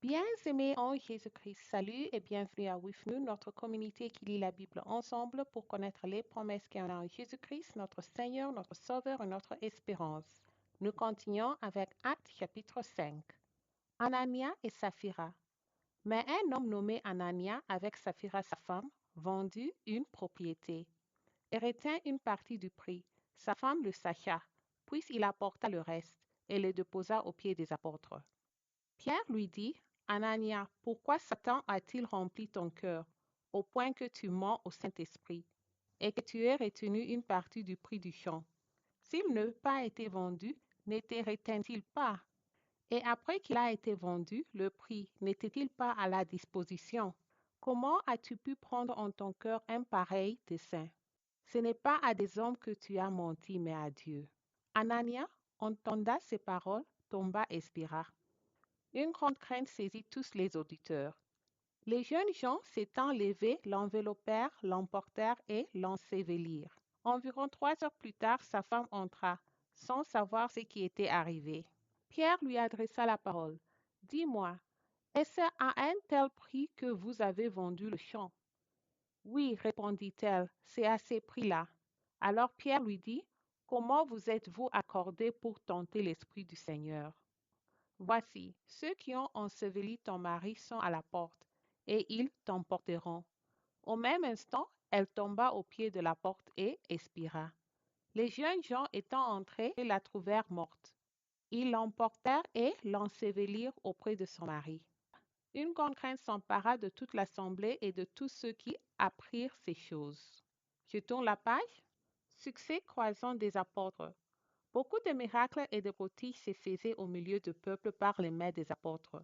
Bien-aimés en Jésus-Christ, salut et bienvenue à With Nous, notre communauté qui lit la Bible ensemble pour connaître les promesses qu'il y en a en Jésus-Christ, notre Seigneur, notre Sauveur et notre espérance. Nous continuons avec Actes chapitre 5. Anania et Saphira. Mais un homme nommé Anania, avec Saphira sa femme, vendit une propriété et retint une partie du prix. Sa femme le sacha, puis il apporta le reste et le déposa aux pieds des apôtres. Pierre lui dit, Anania, pourquoi Satan a-t-il rempli ton cœur, au point que tu mens au Saint-Esprit, et que tu aies retenu une partie du prix du champ? S'il n'eût pas été vendu, ne te retint-il pas? Et après qu'il a été vendu, le prix n'était-il pas à la disposition? Comment as-tu pu prendre en ton cœur un pareil dessein? Ce n'est pas à des hommes que tu as menti, mais à Dieu. Anania entenda ces paroles, tomba et expira. Une grande crainte saisit tous les auditeurs. Les jeunes gens s'étant levés, l'enveloppèrent, l'emportèrent et l'ensevelirent. Environ 3 heures plus tard, sa femme entra, sans savoir ce qui était arrivé. Pierre lui adressa la parole. Dis-moi, est-ce à un tel prix que vous avez vendu le champ? Oui, répondit-elle, c'est à ces prix-là. Alors Pierre lui dit, comment vous êtes-vous accordés pour tenter l'Esprit du Seigneur? Voici, ceux qui ont enseveli ton mari sont à la porte, et ils t'emporteront. Au même instant, elle tomba au pied de la porte et expira. Les jeunes gens étant entrés la trouvèrent morte. Ils l'emportèrent et l'ensevelirent auprès de son mari. Une grande crainte s'empara de toute l'assemblée et de tous ceux qui apprirent ces choses. Je tourne la page. Succès croissant des apôtres. Beaucoup de miracles et de prodiges se faisaient au milieu du peuple par les mains des apôtres.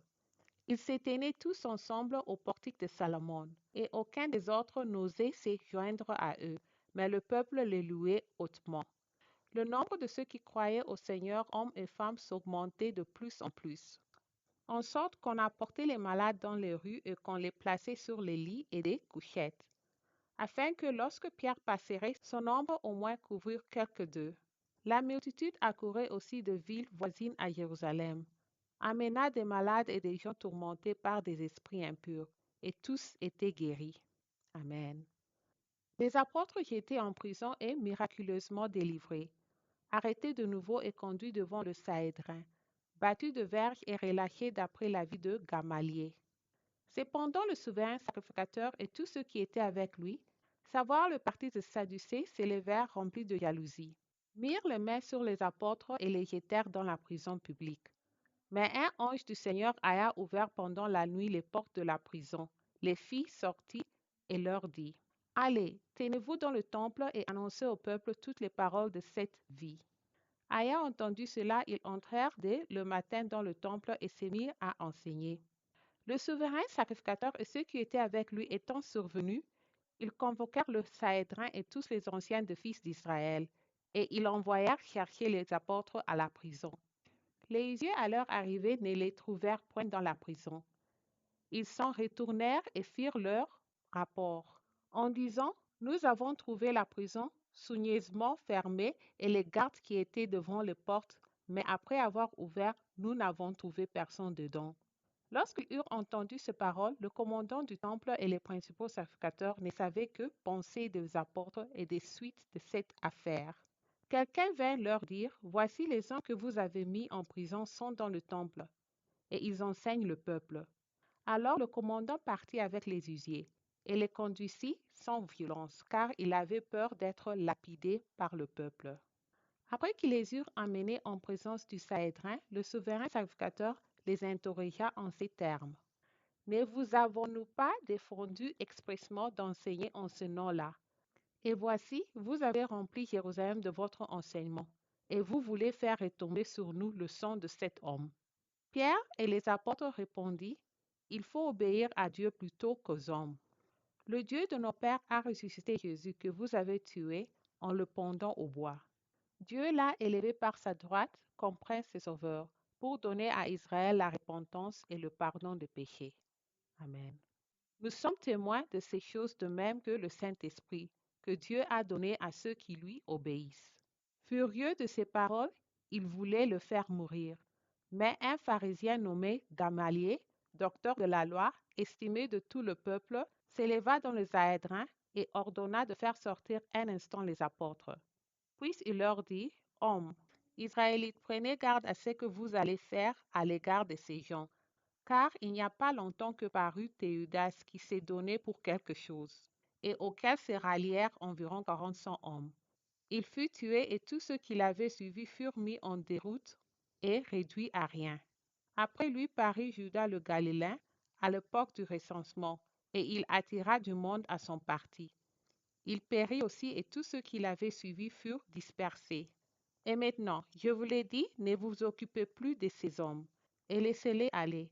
Ils s'éteignaient tous ensemble au portique de Salomon, et aucun des autres n'osait se joindre à eux, mais le peuple les louait hautement. Le nombre de ceux qui croyaient au Seigneur, hommes et femmes, s'augmentait de plus en plus, en sorte qu'on apportait les malades dans les rues et qu'on les plaçait sur les lits et des couchettes, afin que lorsque Pierre passerait, son ombre au moins couvrir quelques d'eux. La multitude accourait aussi de villes voisines à Jérusalem, amena des malades et des gens tourmentés par des esprits impurs, et tous étaient guéris. Amen. Les apôtres étaient en prison et miraculeusement délivrés, arrêtés de nouveau et conduits devant le Sahédrin, battus de verges et relâchés d'après l'avis de Gamaliel. Cependant le souverain sacrificateur et tous ceux qui étaient avec lui, savoir le parti des Sadducées, s'élevèrent remplis de jalousie, mirent les mains sur les apôtres et les jetèrent dans la prison publique. Mais un ange du Seigneur ayant ouvert pendant la nuit les portes de la prison, les filles sortit et leur dit, Allez, tenez-vous dans le temple et annoncez au peuple toutes les paroles de cette vie. Ayant entendu cela, ils entrèrent dès le matin dans le temple et se mirent à enseigner. Le souverain sacrificateur et ceux qui étaient avec lui étant survenus, ils convoquèrent le Sahédrin et tous les anciens de fils d'Israël, et ils envoyèrent chercher les apôtres à la prison. Les yeux à leur arrivée ne les trouvèrent point dans la prison. Ils s'en retournèrent et firent leur rapport, en disant, Nous avons trouvé la prison soigneusement fermée et les gardes qui étaient devant les portes, mais après avoir ouvert, nous n'avons trouvé personne dedans. Lorsqu'ils eurent entendu ces paroles, le commandant du temple et les principaux sacrificateurs ne savaient que penser des apôtres et des suites de cette affaire. Quelqu'un vint leur dire, Voici les hommes que vous avez mis en prison sont dans le temple, et ils enseignent le peuple. Alors le commandant partit avec les huissiers, et les conduisit sans violence, car il avait peur d'être lapidé par le peuple. Après qu'ils les eurent emmenés en présence du Sahédrin, le souverain sacrificateur les interrogea en ces termes. Ne vous avons-nous pas défendu expressement d'enseigner en ce nom-là? Et voici, vous avez rempli Jérusalem de votre enseignement, et vous voulez faire retomber sur nous le sang de cet homme. Pierre et les apôtres répondirent, Il faut obéir à Dieu plutôt qu'aux hommes. Le Dieu de nos pères a ressuscité Jésus que vous avez tué en le pendant au bois. Dieu l'a élevé par sa droite comme prince et sauveur pour donner à Israël la repentance et le pardon des péchés. Amen. Nous sommes témoins de ces choses de même que le Saint-Esprit, que Dieu a donné à ceux qui lui obéissent. Furieux de ces paroles, il voulait le faire mourir. Mais un pharisien nommé Gamaliel, docteur de la loi, estimé de tout le peuple, s'éleva dans le Zaédrin et ordonna de faire sortir un instant les apôtres. Puis il leur dit, Hommes, Israélites, prenez garde à ce que vous allez faire à l'égard de ces gens, car il n'y a pas longtemps que parut Théudas qui s'est donné pour quelque chose, et auquel se rallièrent environ 400 hommes. Il fut tué et tous ceux qui l'avaient suivi furent mis en déroute et réduits à rien. Après lui parut Judas le Galiléen à l'époque du recensement, et il attira du monde à son parti. Il périt aussi et tous ceux qui l'avaient suivi furent dispersés. Et maintenant, je vous l'ai dit, ne vous occupez plus de ces hommes, et laissez-les aller.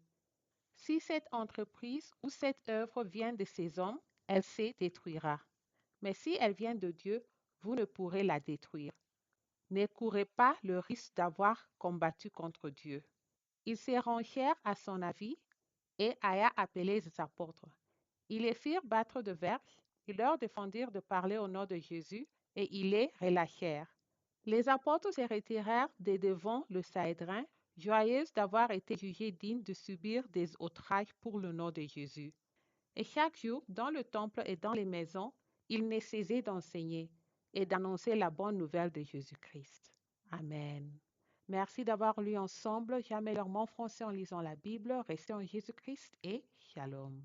Si cette entreprise ou cette œuvre vient de ces hommes, elle se détruira. Mais si elle vient de Dieu, vous ne pourrez la détruire. Ne courez pas le risque d'avoir combattu contre Dieu. Ils se rangèrent à son avis et alla appeler les apôtres. Ils les firent battre de verges, ils leur défendirent de parler au nom de Jésus et ils les relâchèrent. Les apôtres se retirèrent de devant le Sahédrin, joyeux d'avoir été jugés dignes de subir des outrages pour le nom de Jésus. Et chaque jour, dans le temple et dans les maisons, ils ne cessaient d'enseigner et d'annoncer la bonne nouvelle de Jésus-Christ. Amen. Merci d'avoir lu ensemble. J'améliore mon français en lisant la Bible. Restez en Jésus-Christ et Shalom.